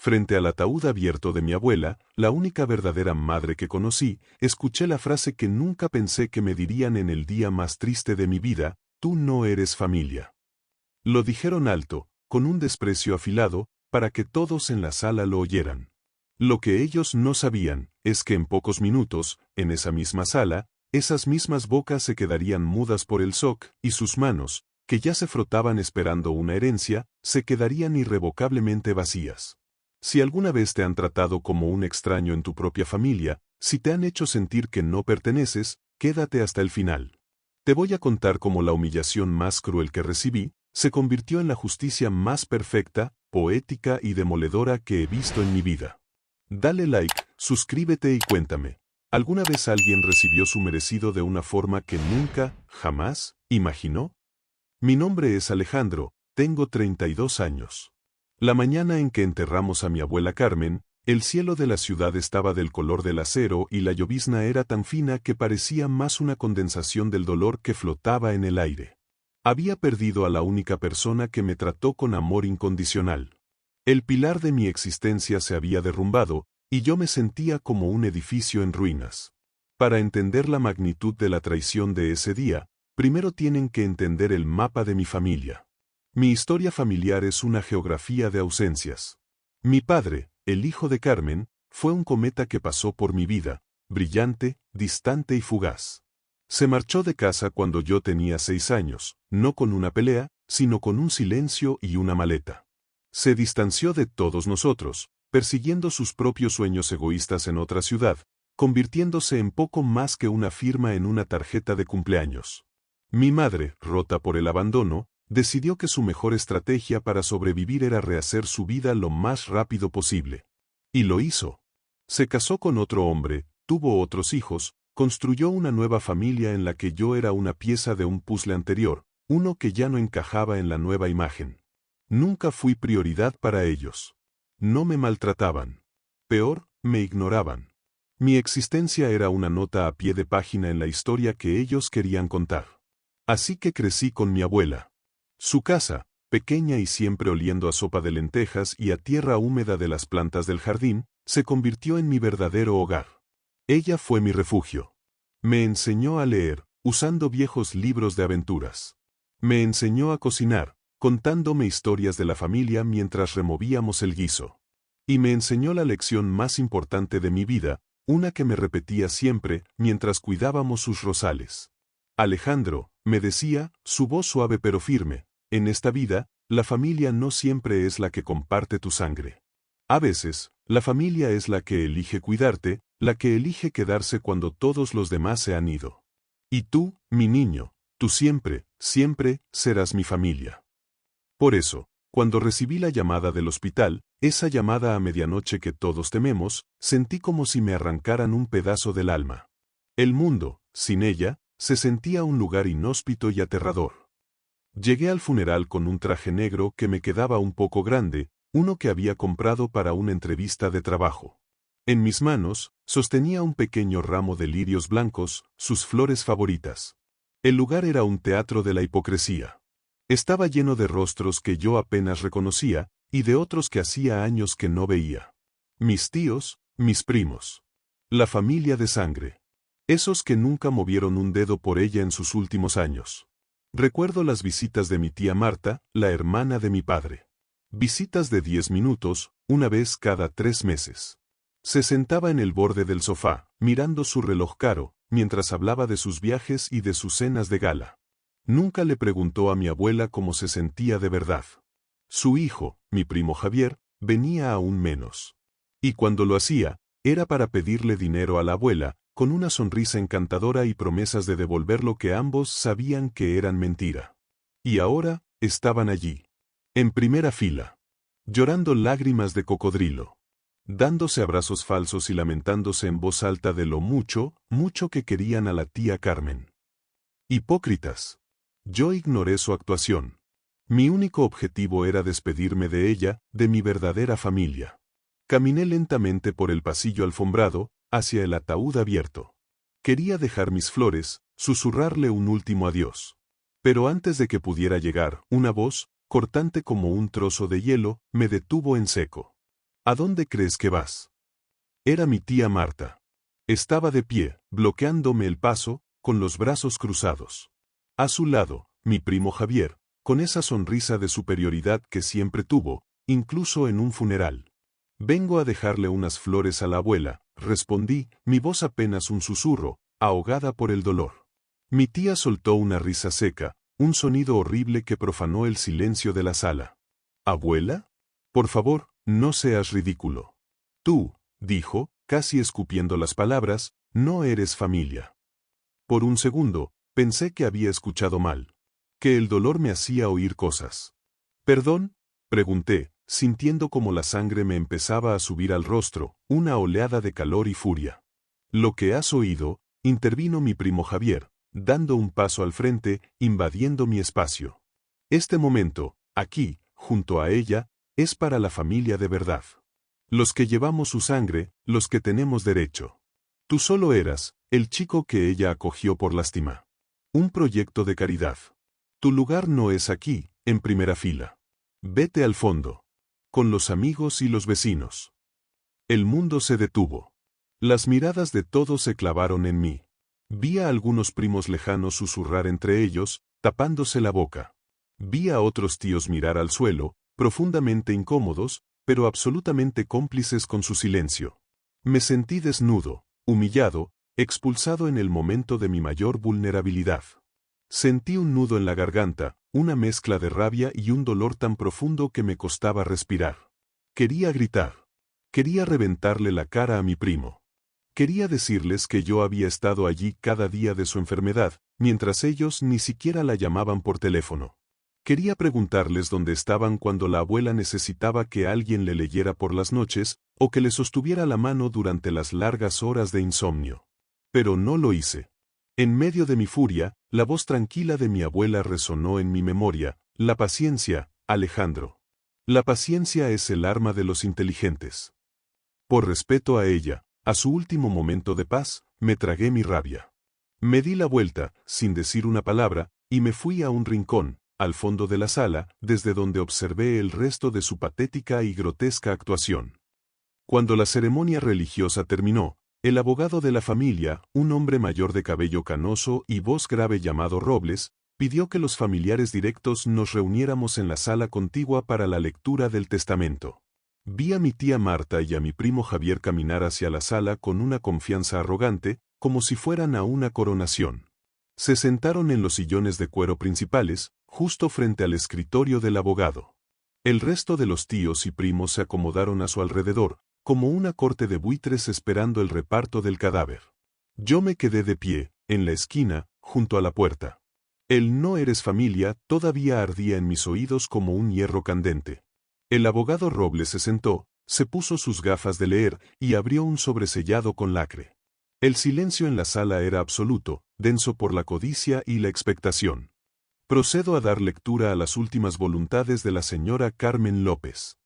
Frente al ataúd abierto de mi abuela, la única verdadera madre que conocí, escuché la frase que nunca pensé que me dirían en el día más triste de mi vida: tú no eres familia. Lo dijeron alto, con un desprecio afilado, para que todos en la sala lo oyeran. Lo que ellos no sabían, es que en pocos minutos, en esa misma sala, esas mismas bocas se quedarían mudas por el shock, y sus manos, que ya se frotaban esperando una herencia, se quedarían irrevocablemente vacías. Si alguna vez te han tratado como un extraño en tu propia familia, si te han hecho sentir que no perteneces, quédate hasta el final. Te voy a contar cómo la humillación más cruel que recibí se convirtió en la justicia más perfecta, poética y demoledora que he visto en mi vida. Dale like, suscríbete y cuéntame. ¿Alguna vez alguien recibió su merecido de una forma que nunca, jamás, imaginó? Mi nombre es Alejandro, tengo 32 años. La mañana en que enterramos a mi abuela Carmen, el cielo de la ciudad estaba del color del acero y la llovizna era tan fina que parecía más una condensación del dolor que flotaba en el aire. Había perdido a la única persona que me trató con amor incondicional. El pilar de mi existencia se había derrumbado, y yo me sentía como un edificio en ruinas. Para entender la magnitud de la traición de ese día, primero tienen que entender el mapa de mi familia. Mi historia familiar es una geografía de ausencias. Mi padre, el hijo de Carmen, fue un cometa que pasó por mi vida, brillante, distante y fugaz. Se marchó de casa cuando yo tenía 6 años, no con una pelea, sino con un silencio y una maleta. Se distanció de todos nosotros, persiguiendo sus propios sueños egoístas en otra ciudad, convirtiéndose en poco más que una firma en una tarjeta de cumpleaños. Mi madre, rota por el abandono, decidió que su mejor estrategia para sobrevivir era rehacer su vida lo más rápido posible. Y lo hizo. Se casó con otro hombre, tuvo otros hijos, construyó una nueva familia en la que yo era una pieza de un puzzle anterior, uno que ya no encajaba en la nueva imagen. Nunca fui prioridad para ellos. No me maltrataban. Peor, me ignoraban. Mi existencia era una nota a pie de página en la historia que ellos querían contar. Así que crecí con mi abuela. Su casa, pequeña y siempre oliendo a sopa de lentejas y a tierra húmeda de las plantas del jardín, se convirtió en mi verdadero hogar. Ella fue mi refugio. Me enseñó a leer, usando viejos libros de aventuras. Me enseñó a cocinar, contándome historias de la familia mientras removíamos el guiso. Y me enseñó la lección más importante de mi vida, una que me repetía siempre mientras cuidábamos sus rosales. Alejandro, me decía, su voz suave pero firme, en esta vida, la familia no siempre es la que comparte tu sangre. A veces, la familia es la que elige cuidarte, la que elige quedarse cuando todos los demás se han ido. Y tú, mi niño, tú siempre, siempre serás mi familia. Por eso, cuando recibí la llamada del hospital, esa llamada a medianoche que todos tememos, sentí como si me arrancaran un pedazo del alma. El mundo, sin ella, se sentía un lugar inhóspito y aterrador. Llegué al funeral con un traje negro que me quedaba un poco grande, uno que había comprado para una entrevista de trabajo. En mis manos, sostenía un pequeño ramo de lirios blancos, sus flores favoritas. El lugar era un teatro de la hipocresía. Estaba lleno de rostros que yo apenas reconocía, y de otros que hacía años que no veía. Mis tíos, mis primos. La familia de sangre. Esos que nunca movieron un dedo por ella en sus últimos años. Recuerdo las visitas de mi tía Marta, la hermana de mi padre. Visitas de 10 minutos, una vez cada 3 meses. Se sentaba en el borde del sofá, mirando su reloj caro, mientras hablaba de sus viajes y de sus cenas de gala. Nunca le preguntó a mi abuela cómo se sentía de verdad. Su hijo, mi primo Javier, venía aún menos. Y cuando lo hacía, era para pedirle dinero a la abuela, con una sonrisa encantadora y promesas de devolver lo que ambos sabían que eran mentira. Y ahora, estaban allí. En primera fila. Llorando lágrimas de cocodrilo. Dándose abrazos falsos y lamentándose en voz alta de lo mucho, mucho que querían a la tía Carmen. Hipócritas. Yo ignoré su actuación. Mi único objetivo era despedirme de ella, de mi verdadera familia. Caminé lentamente por el pasillo alfombrado, hacia el ataúd abierto. Quería dejar mis flores, susurrarle un último adiós. Pero antes de que pudiera llegar, una voz, cortante como un trozo de hielo, me detuvo en seco. ¿A dónde crees que vas? Era mi tía Marta. Estaba de pie, bloqueándome el paso, con los brazos cruzados. A su lado, mi primo Javier, con esa sonrisa de superioridad que siempre tuvo, incluso en un funeral. Vengo a dejarle unas flores a la abuela, respondí, mi voz apenas un susurro, ahogada por el dolor. Mi tía soltó una risa seca, un sonido horrible que profanó el silencio de la sala. ¿Abuela? Por favor, no seas ridículo. Tú, dijo, casi escupiendo las palabras, no eres familia. Por un segundo, pensé que había escuchado mal, que el dolor me hacía oír cosas. ¿Perdón? Pregunté, sintiendo como la sangre me empezaba a subir al rostro, una oleada de calor y furia. Lo que has oído, intervino mi primo Javier, dando un paso al frente, invadiendo mi espacio. Este momento, aquí, junto a ella, es para la familia de verdad. Los que llevamos su sangre, los que tenemos derecho. Tú solo eras, el chico que ella acogió por lástima. Un proyecto de caridad. Tu lugar no es aquí, en primera fila. Vete al fondo. Con los amigos y los vecinos. El mundo se detuvo. Las miradas de todos se clavaron en mí. Vi a algunos primos lejanos susurrar entre ellos, tapándose la boca. Vi a otros tíos mirar al suelo, profundamente incómodos, pero absolutamente cómplices con su silencio. Me sentí desnudo, humillado, expulsado en el momento de mi mayor vulnerabilidad. Sentí un nudo en la garganta, una mezcla de rabia y un dolor tan profundo que me costaba respirar. Quería gritar. Quería reventarle la cara a mi primo. Quería decirles que yo había estado allí cada día de su enfermedad, mientras ellos ni siquiera la llamaban por teléfono. Quería preguntarles dónde estaban cuando la abuela necesitaba que alguien le leyera por las noches, o que le sostuviera la mano durante las largas horas de insomnio. Pero no lo hice. En medio de mi furia, la voz tranquila de mi abuela resonó en mi memoria: la paciencia, Alejandro. La paciencia es el arma de los inteligentes. Por respeto a ella, a su último momento de paz, me tragué mi rabia. Me di la vuelta, sin decir una palabra, y me fui a un rincón, al fondo de la sala, desde donde observé el resto de su patética y grotesca actuación. Cuando la ceremonia religiosa terminó, el abogado de la familia, un hombre mayor de cabello canoso y voz grave llamado Robles, pidió que los familiares directos nos reuniéramos en la sala contigua para la lectura del testamento. Vi a mi tía Marta y a mi primo Javier caminar hacia la sala con una confianza arrogante, como si fueran a una coronación. Se sentaron en los sillones de cuero principales, justo frente al escritorio del abogado. El resto de los tíos y primos se acomodaron a su alrededor, como una corte de buitres esperando el reparto del cadáver. Yo me quedé de pie, en la esquina, junto a la puerta. El "no eres familia" todavía ardía en mis oídos como un hierro candente. El abogado Robles se sentó, se puso sus gafas de leer y abrió un sobresellado con lacre. El silencio en la sala era absoluto, denso por la codicia y la expectación. Procedo a dar lectura a las últimas voluntades de la señora Carmen López.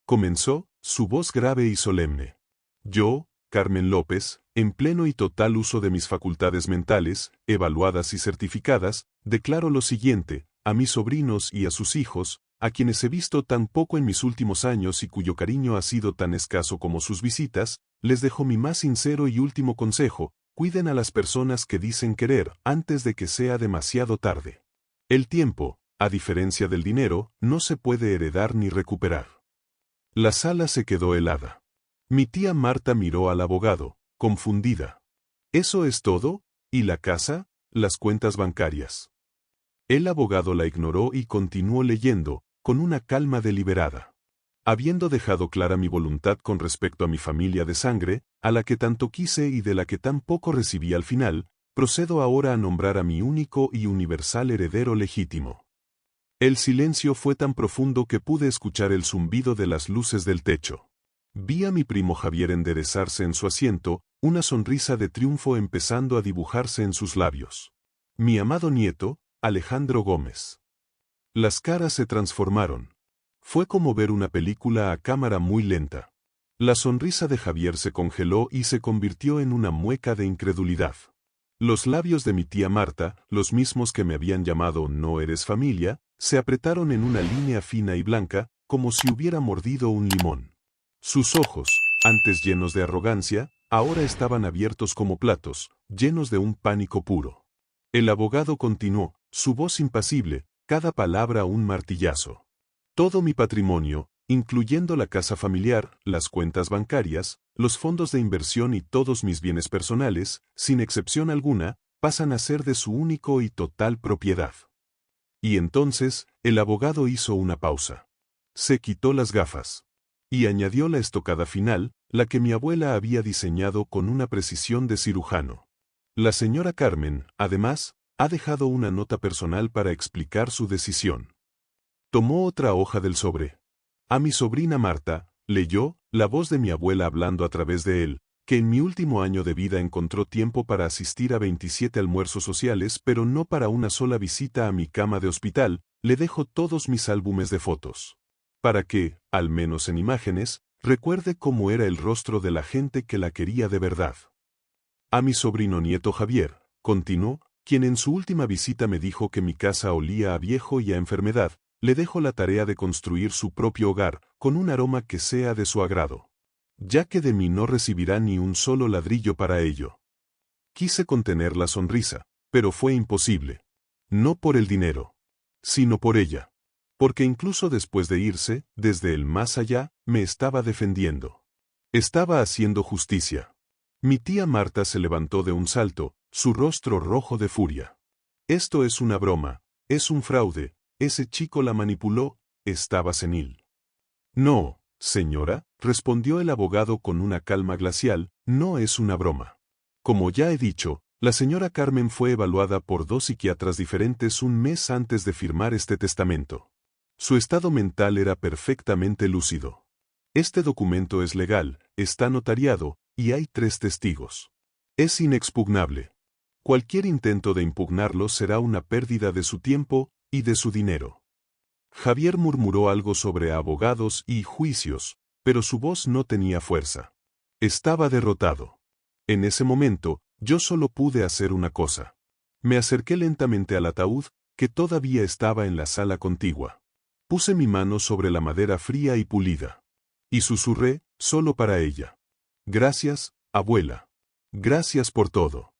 Comenzó, su voz grave y solemne. Yo, Carmen López, en pleno y total uso de mis facultades mentales, evaluadas y certificadas, declaro lo siguiente: a mis sobrinos y a sus hijos, a quienes he visto tan poco en mis últimos años y cuyo cariño ha sido tan escaso como sus visitas, les dejo mi más sincero y último consejo: cuiden a las personas que dicen querer antes de que sea demasiado tarde. El tiempo, a diferencia del dinero, no se puede heredar ni recuperar. La sala se quedó helada. Mi tía Marta miró al abogado, confundida. ¿Eso es todo? ¿Y la casa? ¿Las cuentas bancarias? El abogado la ignoró y continuó leyendo, con una calma deliberada. Habiendo dejado clara mi voluntad con respecto a mi familia de sangre, a la que tanto quise y de la que tan poco recibí al final, procedo ahora a nombrar a mi único y universal heredero legítimo. El silencio fue tan profundo que pude escuchar el zumbido de las luces del techo. Vi a mi primo Javier enderezarse en su asiento, una sonrisa de triunfo empezando a dibujarse en sus labios. Mi amado nieto, Alejandro Gómez. Las caras se transformaron. Fue como ver una película a cámara muy lenta. La sonrisa de Javier se congeló y se convirtió en una mueca de incredulidad. Los labios de mi tía Marta, los mismos que me habían llamado "no eres familia", se apretaron en una línea fina y blanca, como si hubiera mordido un limón. Sus ojos, antes llenos de arrogancia, ahora estaban abiertos como platos, llenos de un pánico puro. El abogado continuó, su voz impasible, cada palabra un martillazo. Todo mi patrimonio, incluyendo la casa familiar, las cuentas bancarias, los fondos de inversión y todos mis bienes personales, sin excepción alguna, pasan a ser de su único y total propiedad. Y entonces, el abogado hizo una pausa. Se quitó las gafas. Y añadió la estocada final, la que mi abuela había diseñado con una precisión de cirujano. La señora Carmen, además, ha dejado una nota personal para explicar su decisión. Tomó otra hoja del sobre. A mi sobrina Marta, leyó, la voz de mi abuela hablando a través de él, que en mi último año de vida encontró tiempo para asistir a 27 almuerzos sociales pero no para una sola visita a mi cama de hospital, le dejo todos mis álbumes de fotos. Para que, al menos en imágenes, recuerde cómo era el rostro de la gente que la quería de verdad. A mi sobrino nieto Javier, continuó, quien en su última visita me dijo que mi casa olía a viejo y a enfermedad, le dejo la tarea de construir su propio hogar, con un aroma que sea de su agrado. Ya que de mí no recibirá ni un solo ladrillo para ello. Quise contener la sonrisa, pero fue imposible. No por el dinero, sino por ella. Porque incluso después de irse, desde el más allá, me estaba defendiendo. Estaba haciendo justicia. Mi tía Marta se levantó de un salto, su rostro rojo de furia. Esto es una broma, es un fraude, ese chico la manipuló, estaba senil. No, señora, respondió el abogado con una calma glacial, no es una broma. Como ya he dicho, la señora Carmen fue evaluada por 2 psiquiatras diferentes un mes antes de firmar este testamento. Su estado mental era perfectamente lúcido. Este documento es legal, está notariado, y hay 3 testigos. Es inexpugnable. Cualquier intento de impugnarlo será una pérdida de su tiempo y de su dinero. Javier murmuró algo sobre abogados y juicios, pero su voz no tenía fuerza. Estaba derrotado. En ese momento, yo solo pude hacer una cosa. Me acerqué lentamente al ataúd, que todavía estaba en la sala contigua. Puse mi mano sobre la madera fría y pulida. Y susurré, solo para ella. Gracias, abuela. Gracias por todo.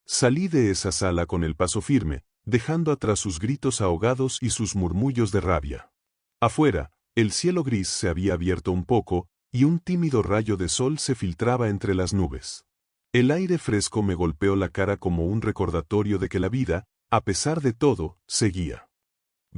Salí de esa sala con el paso firme, dejando atrás sus gritos ahogados y sus murmullos de rabia. Afuera, el cielo gris se había abierto un poco, y un tímido rayo de sol se filtraba entre las nubes. El aire fresco me golpeó la cara como un recordatorio de que la vida, a pesar de todo, seguía.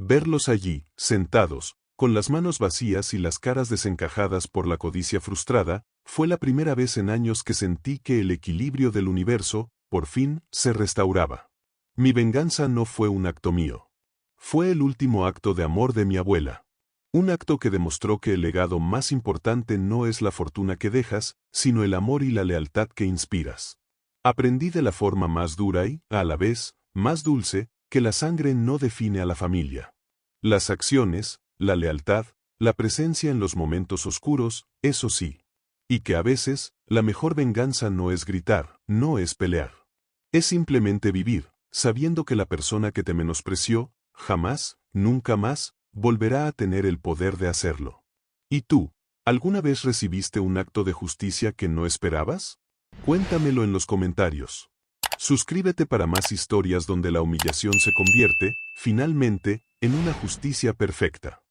Verlos allí, sentados, con las manos vacías y las caras desencajadas por la codicia frustrada, fue la primera vez en años que sentí que el equilibrio del universo, por fin, se restauraba. Mi venganza no fue un acto mío. Fue el último acto de amor de mi abuela. Un acto que demostró que el legado más importante no es la fortuna que dejas, sino el amor y la lealtad que inspiras. Aprendí de la forma más dura y, a la vez, más dulce, que la sangre no define a la familia. Las acciones, la lealtad, la presencia en los momentos oscuros, eso sí. Y que a veces, la mejor venganza no es gritar, no es pelear. Es simplemente vivir, sabiendo que la persona que te menospreció, jamás, nunca más, volverá a tener el poder de hacerlo. ¿Y tú, alguna vez recibiste un acto de justicia que no esperabas? Cuéntamelo en los comentarios. Suscríbete para más historias donde la humillación se convierte, finalmente, en una justicia perfecta.